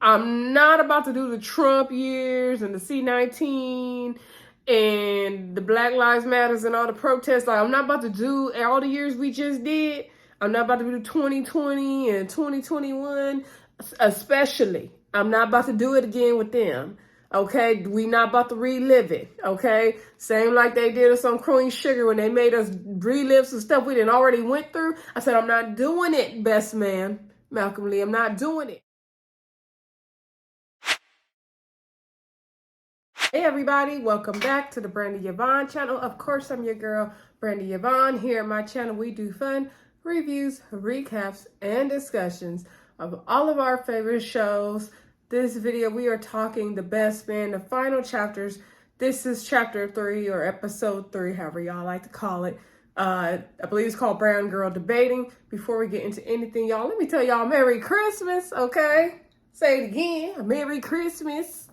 I'm not about to do the Trump years and the C-19 and the Black Lives Matters and all the protests. Like, I'm not about to do all the years we just did. I'm not about to do 2020 and 2021, especially. I'm not about to do it again with them. Okay, we not about to relive it. Okay, same like they did us on Queen Sugar when they made us relive some stuff we didn't already went through. I said, I'm not doing it, best man, Malcolm Lee. I'm not doing it. Hey everybody, welcome back to the Brandy Yvonne channel. Of course, I'm your girl, Brandy Yvonne. Here at my channel, we do fun reviews, recaps, and discussions of all of our favorite shows. This video, we are talking the best man, the final chapters. This is chapter 3 or episode 3, however y'all like to call it. I believe it's called Brown Girl Debating. Before we get into anything, y'all, let me tell y'all Merry Christmas, okay? Say it again, Merry Christmas.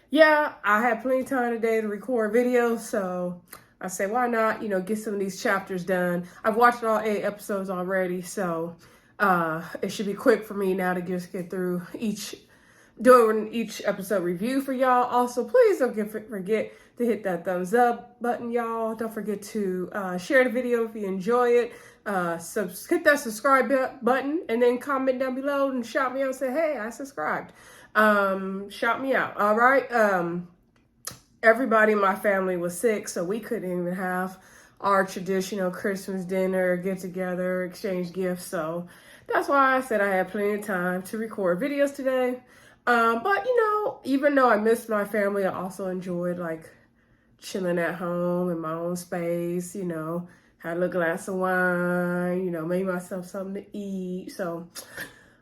Yeah, I had plenty of time today to record videos, so I say, why not, get some of these chapters done. I've watched all 8 episodes already, so it should be quick for me now to just get through doing each episode review for y'all. Also, please don't forget to hit that thumbs up button, y'all. Don't forget to share the video if you enjoy it. Hit that subscribe button and then comment down below and shout me out and say, hey, I subscribed. Shout me out. All right. Everybody in my family was sick, so we couldn't even have our traditional Christmas dinner, get together, exchange gifts. So that's why I said I had plenty of time to record videos today. But even though I missed my family, I also enjoyed like chilling at home in my own space, had a little glass of wine, made myself something to eat. So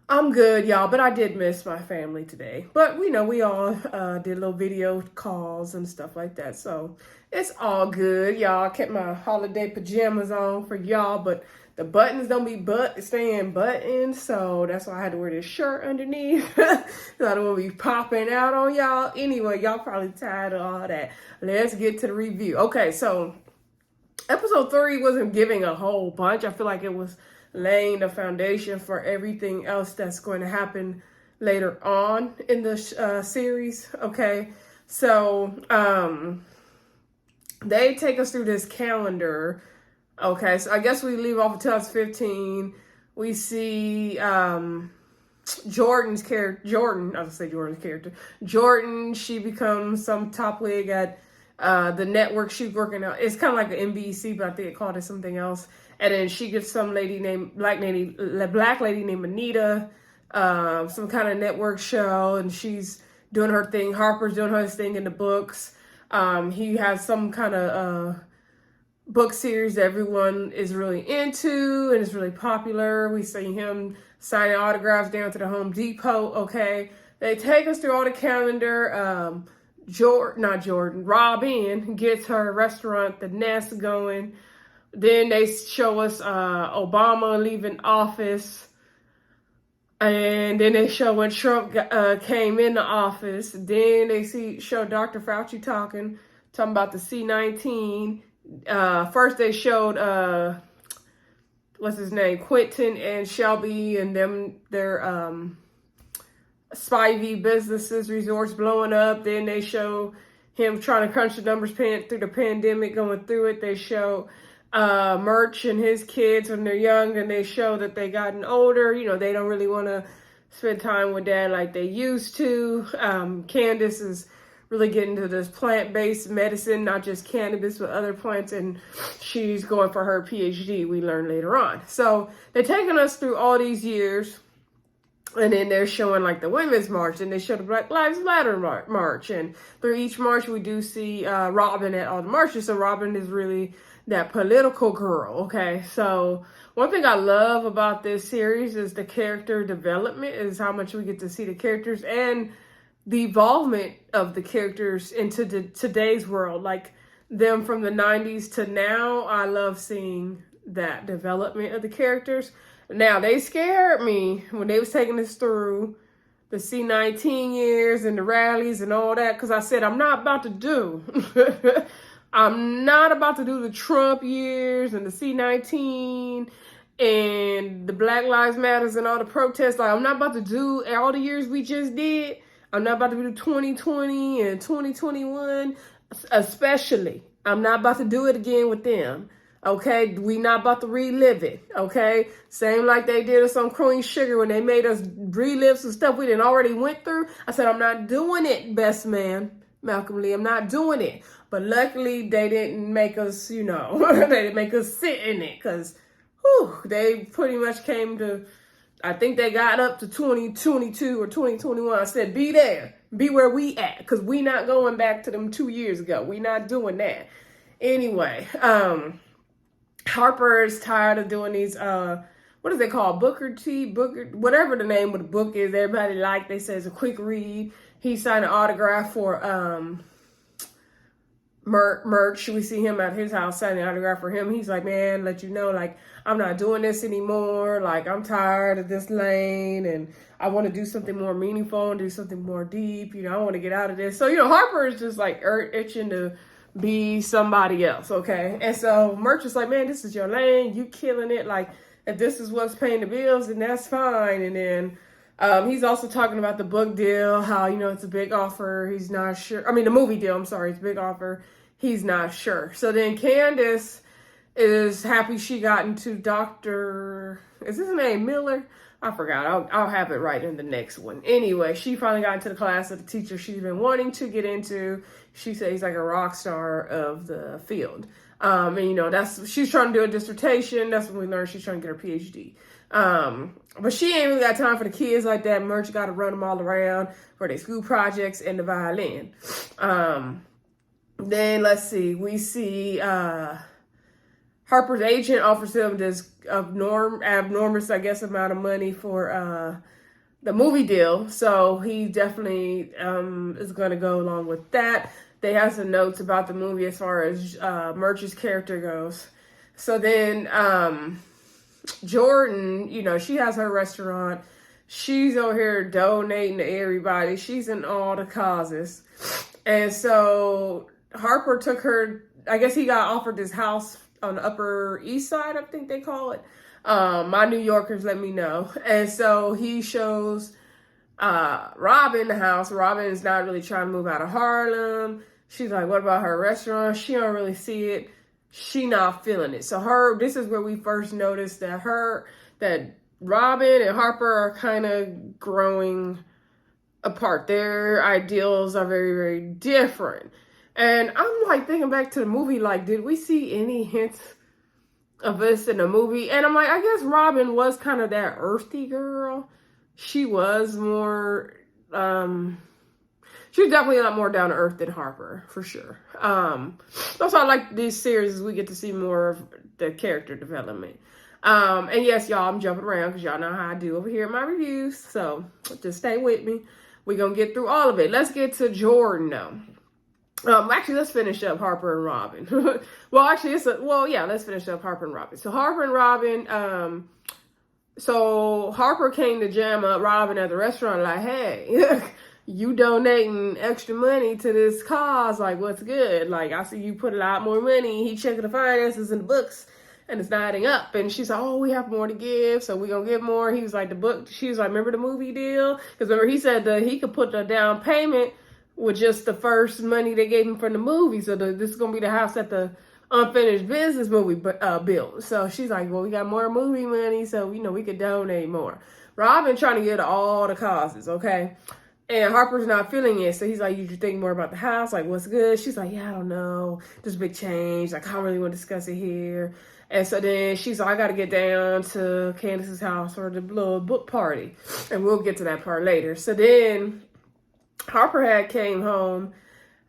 I'm good, y'all, but I did miss my family today. But we all did little video calls and stuff like that. So it's all good, y'all. I kept my holiday pajamas on for y'all, but the buttons don't be staying buttoned. So that's why I had to wear this shirt underneath. So I don't want to be popping out on y'all. Anyway, y'all probably tired of all that. Let's get to the review. Okay, so episode 3 wasn't giving a whole bunch. I feel like it was laying the foundation for everything else that's going to happen later on in the series. Okay, so they take us through this calendar. Okay, so I guess we leave off of 2015. We see Jordan, she becomes some top wig at the network she's working out. It's kind of like an NBC, but I think it called it something else. And then she gets some black lady named Anita, some kind of network show, and she's doing her thing. Harper's doing her thing in the books. He has some kind of book series that everyone is really into and is really popular. We see him signing autographs down to the Home Depot. Okay, they take us through all the calendar. Robin gets her restaurant, The Nest, going. Then they show us Obama leaving office. And then they show when Trump came into office. Then they show Dr. Fauci talking about the C-19. First they showed, what's his name? Quentin and Shelby and their Spivey businesses, resorts blowing up. Then they show him trying to crunch the numbers through the pandemic, going through it. They show Murch and his kids when they're young, and they show that they gotten older. They don't really want to spend time with dad like they used to. Candace is really getting into this plant-based medicine, not just cannabis, but other plants, and she's going for her PhD, we learn later on. So they're taking us through all these years, and then they're showing like the Women's March, and they show the Black Lives Matter march, and through each march we do see Robin at all the marches. So Robin is really that political girl. Okay, so one thing I love about this series is the character development, is how much we get to see the characters and the involvement of the characters into today's world, like them from the 90s to now. I love seeing that development of the characters. Now, they scared me when they was taking us through the C-19 years and the rallies and all that, because I said, I'm not about to do the Trump years and the C-19 and the Black Lives Matters and all the protests. Like, I'm not about to do all the years we just did. I'm not about to do 2020 and 2021, especially. I'm not about to do it again with them. Okay, we not about to relive it. Okay, same like they did us on Queen Sugar when they made us relive some stuff we didn't already went through. I said, I'm not doing it, best man, Malcolm Lee. I'm not doing it. But luckily, they didn't make us, they didn't make us sit in it, because they pretty much came to, I think they got up to 2022 or 2021. I said, be there, be where we at, because we not going back to them 2 years ago. We not doing that. Anyway, Harper is tired of doing these, what is they called? Booker, whatever the name of the book is. Everybody they say it's a quick read. He signed an autograph for Merch. We see him at his house signing an autograph for him. He's like, man, let you know, like, I'm not doing this anymore. Like, I'm tired of this lane, and I want to do something more meaningful and do something more deep. I want to get out of this. So, Harper is just like itching to be somebody else, okay? And so Merch is like, man, this is your lane. You killing it. Like, if this is what's paying the bills, then that's fine. And then he's also talking about the book deal, how, it's a big offer. He's not sure. I mean, the movie deal, I'm sorry, it's a big offer. He's not sure. So then Candace is happy she got into Dr. Is his name Miller? I forgot. I'll have it right in the next one. Anyway, she finally got into the class of the teacher she's been wanting to get into. She said he's like a rock star of the field. And she's trying to do a dissertation. That's when we learned she's trying to get her PhD. But she ain't really got time for the kids like that. Merch got to run them all around for their school projects and the violin. Then let's see. We see Harper's agent offers him this abnormous, I guess, amount of money for the movie deal. So he definitely is going to go along with that. They have some notes about the movie as far as Merch's character goes. So then Jordan, she has her restaurant. She's over here donating to everybody. She's in all the causes. And so Harper took her, I guess he got offered this house on the Upper East Side, I think they call it. My New Yorkers let me know. And so he shows Robin the house. Robin is not really trying to move out of Harlem. She's like, what about her restaurant? She don't really see it. She not feeling it. So this is where we first noticed that Robin and Harper are kind of growing apart. Their ideals are very, very different. And I'm like thinking back to the movie, like, did we see any hints of this in the movie? And I'm like, I guess Robin was kind of that earthy girl. She was more, she was definitely a lot more down to earth than Harper, for sure. Also, I like these series, we get to see more of the character development. And yes, y'all, I'm jumping around because y'all know how I do over here in my reviews. So just stay with me. We're going to get through all of it. Let's get to Jordan, though. Actually, let's finish up Harper and Robin. Let's finish up Harper and Robin. So Harper and Robin, so Harper came to jam up Robin at the restaurant like, hey, you donating extra money to this cause, like, what's good? Like, I see you put a lot more money. He checking the finances in the books, and it's not adding up. And she's like, oh, we have more to give, so we're going to give more. He was like, she was like, remember the movie deal? Because remember, he said that he could put the down payment with just the first money they gave him from the movie. So this is going to be the house that the unfinished business movie built. So she's like, well, we got more movie money, so, we could donate more. Robin trying to get all the causes, okay? And Harper's not feeling it. So he's like, you should think more about the house. Like, what's good? She's like, yeah, I don't know. There's a big change. Like, I don't really want to discuss it here. And so then she's like, I got to get down to Candace's house for the little book party. And we'll get to that part later. So then Harper had came home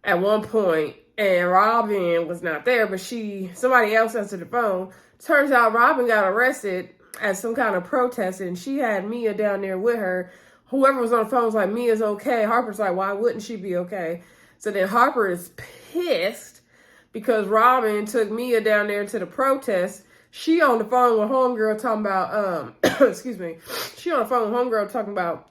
at one point and Robin was not there, but somebody else answered the phone. Turns out Robin got arrested at some kind of protest and she had Mia down there with her. Whoever was on the phone was like, Mia's okay. Harper's like, why wouldn't she be okay? So then Harper is pissed because Robin took Mia down there to the protest. She on the phone with homegirl talking about, excuse me. She on the phone with homegirl talking about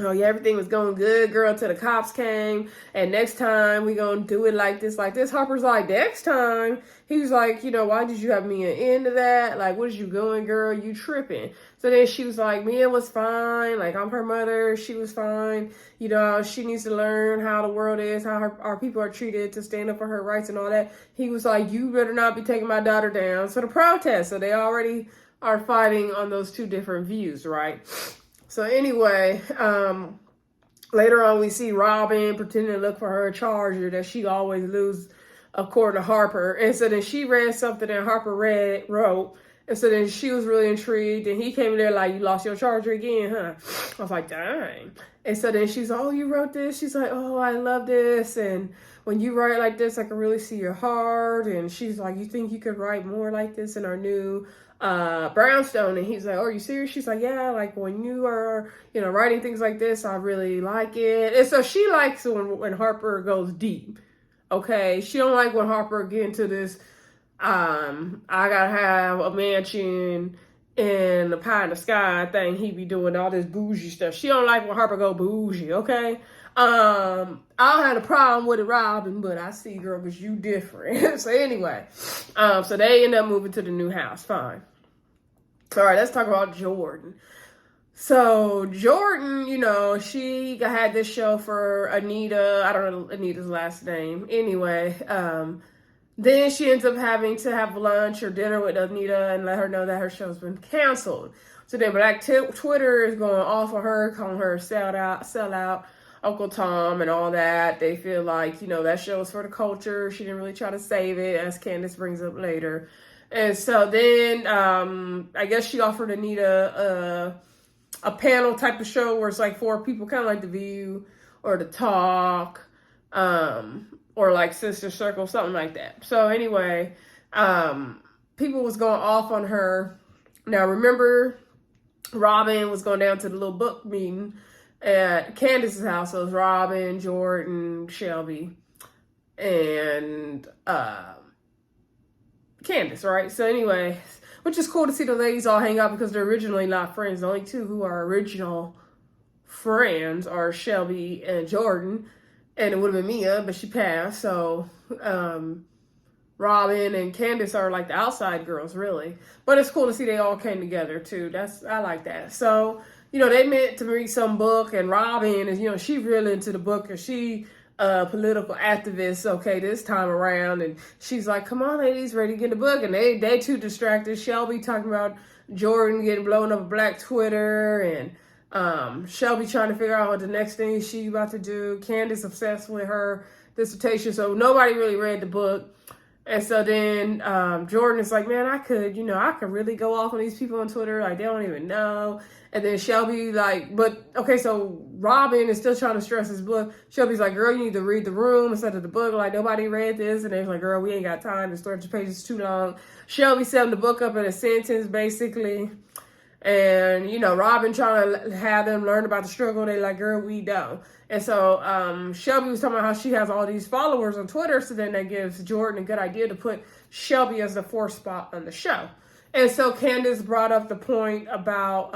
oh yeah, everything was going good, girl, till the cops came. And next time we gonna do it like this, like this. Harper's like, next time. He was like, why did you have Mia into that? Like, what is you doing, girl? You tripping. So then she was like, Mia was fine. Like, I'm her mother. She was fine. She needs to learn how the world is, how our people are treated, to stand up for her rights and all that. He was like, you better not be taking my daughter down. So the protest. So they already are fighting on those two different views, right? So anyway, later on we see Robin pretending to look for her charger that she always loses, according to Harper. And so then she read something that Harper wrote. And so then she was really intrigued. And he came in there like, you lost your charger again, huh? I was like, dang. And so then she's like, oh, you wrote this? She's like, oh, I love this. And when you write like this, I can really see your heart. And she's like, you think you could write more like this in our new brownstone? And he's like, oh, are you serious? She's like, yeah, like when you are, writing things like this, I really like it. And so she likes when Harper goes deep. Okay, she don't like when Harper get into this, I gotta have a mansion and the pie in the sky thing. He be doing all this bougie stuff. She don't like when Harper go bougie, okay? I don't have a problem with it, Robin, but I see, girl, because you different. So anyway, so they end up moving to the new house. Fine. All right, let's talk about Jordan. So Jordan, she had this show for Anita. I don't know Anita's last name. Anyway, then she ends up having to have lunch or dinner with Anita and let her know that her show's been canceled. So then Black Twitter is going off of her, calling her sell out, Uncle Tom and all that. They feel like, that show was for the culture. She didn't really try to save it, as Candace brings up later. And so then I guess she offered Anita a panel type of show where it's like 4 people, kind of like The View or The Talk, or like Sister Circle, something like that. So anyway, people was going off on her. Now remember, Robin was going down to the little book meeting at Candace's house. So it was Robin, Jordan, Shelby, and Candace, right? So anyway, which is cool to see the ladies all hang out because they're originally not friends. The only 2 who are original friends are Shelby and Jordan. And it would have been Mia, but she passed. So Robin and Candace are like the outside girls, really. But it's cool to see they all came together, too. I like that. So, they meant to read some book. And Robin is, she really into the book. And she political activist, okay, this time around. And she's like, come on, ladies, ready to get the book. And they too distracted. Shelby talking about Jordan getting blown up on Black Twitter. And Shelby trying to figure out what the next thing she about to do. Candace obsessed with her dissertation, so nobody really read the book. And so then Jordan is like, man, I could really go off on these people on Twitter, like they don't even know. And then Shelby like, but okay, so Robin is still trying to stress his book. Shelby's like, girl, you need to read the room instead of the book. Like nobody read this. And they're like, girl, we ain't got time. The storage page is too long. Shelby summed the book up in a sentence, basically. And, Robin trying to have them learn about the struggle. They like, girl, we don't. And so Shelby was talking about how she has all these followers on Twitter. So then that gives Jordan a good idea to put Shelby as the 4th spot on the show. And so Candace brought up the point about,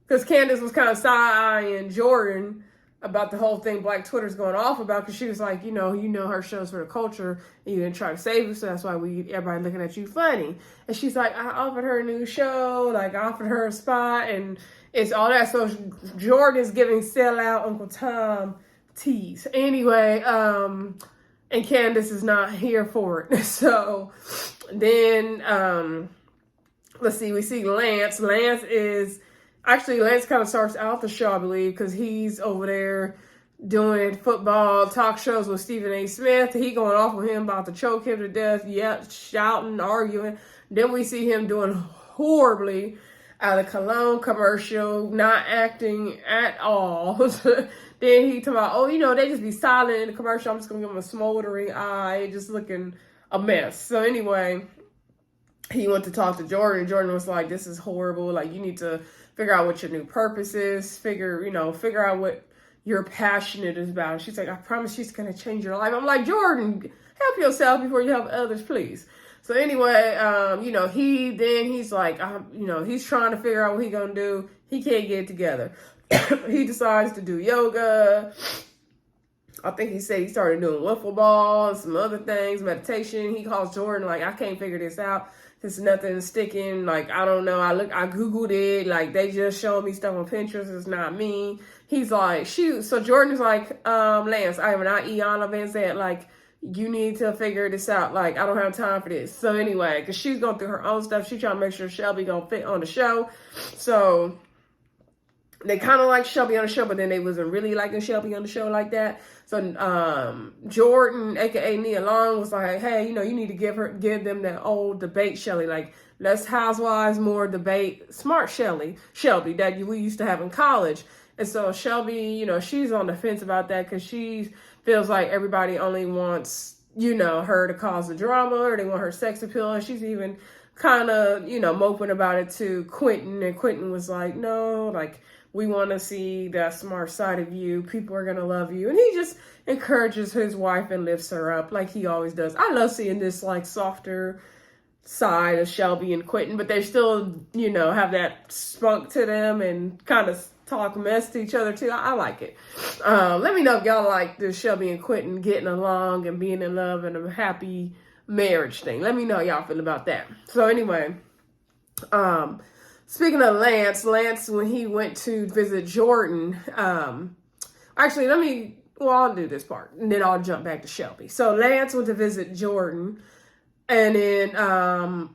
because Candace was kind of side-eyeing Jordan about the whole thing Black Twitter's going off about, because she was like, her show's for the culture, and you didn't try to save it, so that's why everybody looking at you funny. And she's like, I offered her a new show, like I offered her a spot, and it's all that. So Jordan is giving sellout Uncle Tom tease. Anyway, and Candace is not here for it. So then, let's see, we see Lance. Lance kind of starts out the show, I believe, because he's over there doing football talk shows with Stephen A. Smith. He going off with him about to choke him to death, shouting, arguing. Then we see him doing horribly at a cologne commercial, not acting at all. Then he talking about, they just be silent in the commercial. I'm just going to give him a smoldering eye, just looking a mess. So anyway, he went to talk to Jordan. Jordan was like, this is horrible. Like, you need to figure out what your new purpose is. Figure out what you're passionate about. She's like, I promise she's going to change your life. I'm like, Jordan, help yourself before you help others, please. So anyway, he's like, he's trying to figure out what he's going to do. He can't get it together. he decides to do yoga. I think he said he started doing wiffle ball and some other things, meditation. He calls Jordan like, I can't figure this out. There's nothing sticking. Like, I don't know. I Googled it. Like, they just showed me stuff on Pinterest. It's not me. He's like, shoot. So Jordan's like, Lance, I am not Iana Van Zandt. Like, you need to figure this out. Like, I don't have time for this. So anyway, because she's going through her own stuff. She's trying to make sure Shelby gonna fit on the show. So they kind of like Shelby on the show, but then they wasn't really liking Shelby on the show like that. So Jordan, aka Nia Long, was like, hey, you need to give them that old debate Shelly, like less housewives, more debate, smart Shelby that we used to have in college. And so Shelby, she's on the fence about that because she feels like everybody only wants, her to cause the drama, or they want her sex appeal. And she's even kind of, moping about it to Quentin. And Quentin was like, no, like, we want to see that smart side of you. People are going to love you. And he just encourages his wife and lifts her up like he always does. I love seeing this like softer side of Shelby and Quentin, but they still, have that spunk to them and kind of talk mess to each other too. I like it. Let me know if y'all like this Shelby and Quentin getting along and being in love and a happy marriage thing. Let me know how y'all feel about that. So anyway, speaking of Lance, when he went to visit Jordan, actually, I'll do this part, and then I'll jump back to Shelby. So Lance went to visit Jordan, and then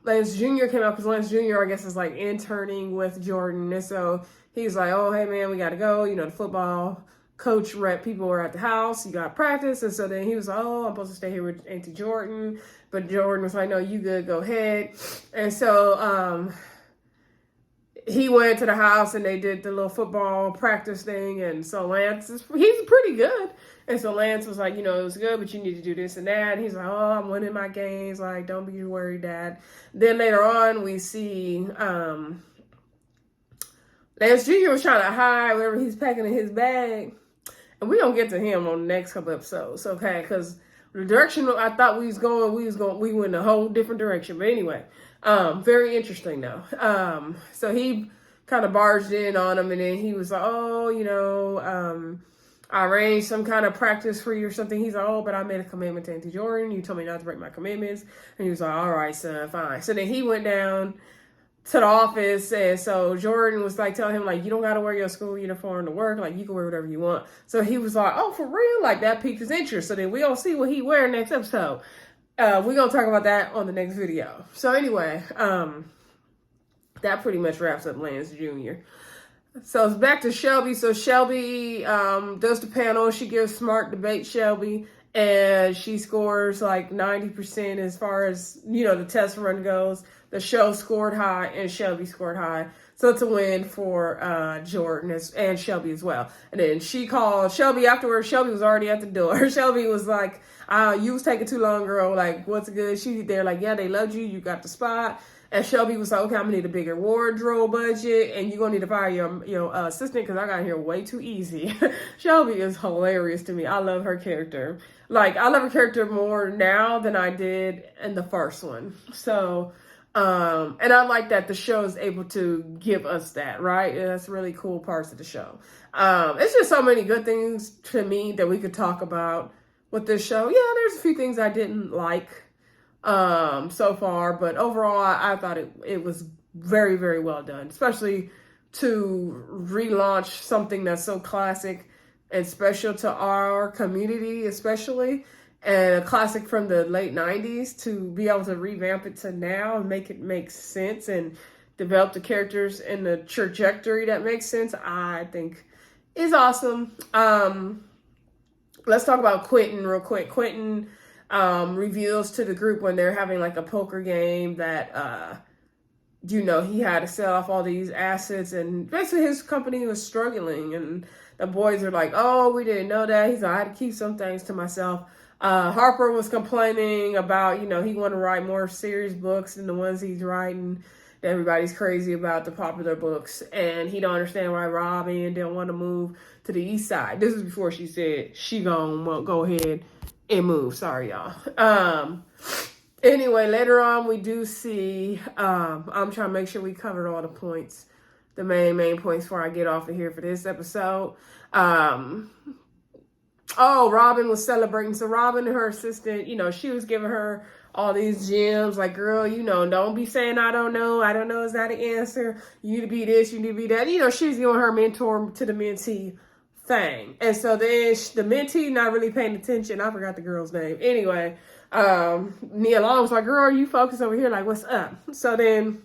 Lance Jr. came out, because Lance Jr., I guess, is like interning with Jordan, and so he's like, oh, hey, man, we got to go. The football coach people were at the house. You got practice, and so then he was like, oh, I'm supposed to stay here with Auntie Jordan, but Jordan was like, no, you good, go ahead. And so he went to the house and they did the little football practice thing. And so he's pretty good. And so Lance was like, it was good, but you need to do this and that. And he's like, oh, I'm winning my games. Like, don't be worried, Dad. Then later on, we see Lance Jr. was trying to hide whatever he's packing in his bag. And we're going to get to him on the next couple episodes, okay? Because the direction I thought we went a whole different direction. But anyway, very interesting though. So he kind of barged in on him, and then he was like, oh, I arranged some kind of practice for you or something. He's like, oh, but I made a commitment to Auntie Jordan. You told me not to break my commitments. And he was like, all right, son, fine. So then he went down to the office, and so Jordan was like telling him, like, you don't got to wear your school uniform to work. Like, you can wear whatever you want. So he was like, oh, for real? Like, that piqued his interest. So then we gonna see what he wear next episode. We're going to talk about that on the next video. So anyway, that pretty much wraps up Lance Jr. So it's back to Shelby. So Shelby does the panel. She gives smart debate Shelby, and she scores like 90% as far as, the test run goes. The show scored high and Shelby scored high. So it's a win for Jordan and Shelby as well. And then she called Shelby afterwards. Shelby was already at the door. Shelby was like, you was taking too long, girl. Like, what's good? They're like, yeah, they loved you. You got the spot. And Shelby was like, okay, I'm going to need a bigger wardrobe budget. And you're going to need to fire your assistant because I got here way too easy. Shelby is hilarious to me. I love her character. Like, I love her character more now than I did in the first one. So... and I like that the show is able to give us that, right? And that's really cool parts of the show. It's just so many good things to me that we could talk about with this show. Yeah, there's a few things I didn't like so far, but overall I thought it was very, very well done, especially to relaunch something that's so classic and special to our community, especially. And a classic from the late 90s, to be able to revamp it to now and make it make sense and develop the characters in the trajectory that makes sense, I think is awesome. Let's talk about Quentin real quick. Quentin reveals to the group when they're having like a poker game that, he had to sell off all these assets, and basically his company was struggling, and the boys are like, oh, we didn't know that. He's like, I had to keep some things to myself. Harper was complaining about, he wanted to write more serious books than the ones he's writing. Everybody's crazy about the popular books, and he don't understand why Robin didn't want to move to the east side. This is before she said she gonna go ahead and move. Sorry, y'all. Anyway, later on we do see, I'm trying to make sure we covered all the points the main points before I get off of here for this episode. Robin was celebrating. So Robin and her assistant, she was giving her all these gems. Like, girl, don't be saying I don't know. I don't know is not the answer. You need to be this, you need to be that. She was giving her mentor to the mentee thing. And so then the mentee not really paying attention. I forgot the girl's name. Anyway, Nia Long was like, girl, you focus over here. Like, what's up? So then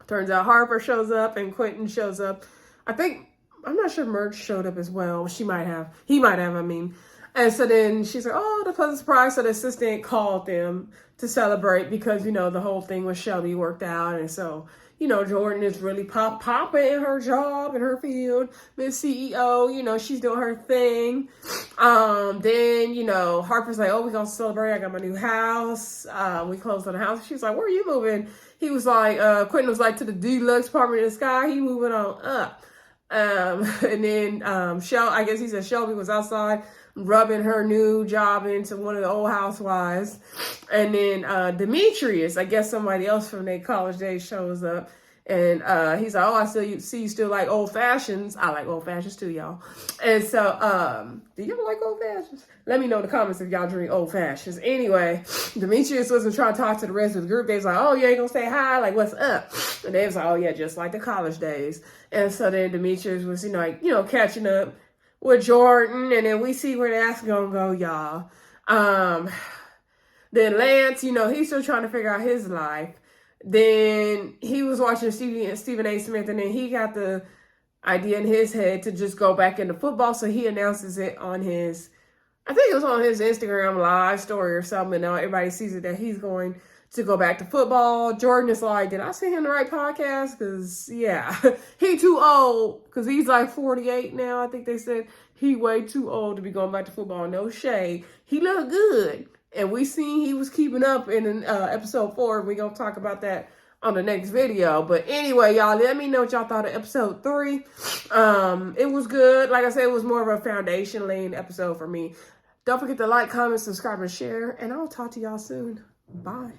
turns out Harper shows up and Quentin shows up. I'm not sure Merch showed up as well. He might have, I mean. And so then she's like, oh, the pleasant surprise. So the assistant called them to celebrate because, the whole thing with Shelby worked out. And so, Jordan is really popping in her job, in her field. Miss CEO, she's doing her thing. Then, Harper's like, oh, we're going to celebrate. I got my new house. We closed on the house. She's like, where are you moving? He was like, Quentin was like, to the deluxe apartment in the sky. He moving on up. And then, I guess he said Shelby was outside rubbing her new job into one of the old housewives. And then, Demetrius, I guess somebody else from their college days shows up. And, he's like, oh, I see you still like old fashions. I like old fashions too, y'all. And so, do y'all like old fashions? Let me know in the comments if y'all drink old fashions. Anyway, Demetrius wasn't trying to talk to the rest of the group. They was like, oh, you ain't gonna say hi? Like, what's up? And they was like, oh, yeah, just like the college days. And so then Demetrius was, catching up with Jordan. And then we see where that's gonna go, y'all. Then Lance, he's still trying to figure out his life. Then he was watching Stephen A. Smith, and then he got the idea in his head to just go back into football. So he announces it on I think it was on his Instagram live story or something. And now everybody sees it that he's going to go back to football. Jordan is like, did I see him in the right podcast? Because, yeah, he too old because he's like 48 now. I think they said he way too old to be going back to football. No shade. He looked good. And we seen he was keeping up in episode 4. We're going to talk about that on the next video. But anyway, y'all, let me know what y'all thought of episode 3. It was good. Like I said, it was more of a foundation laying episode for me. Don't forget to like, comment, subscribe, and share. And I'll talk to y'all soon. Bye.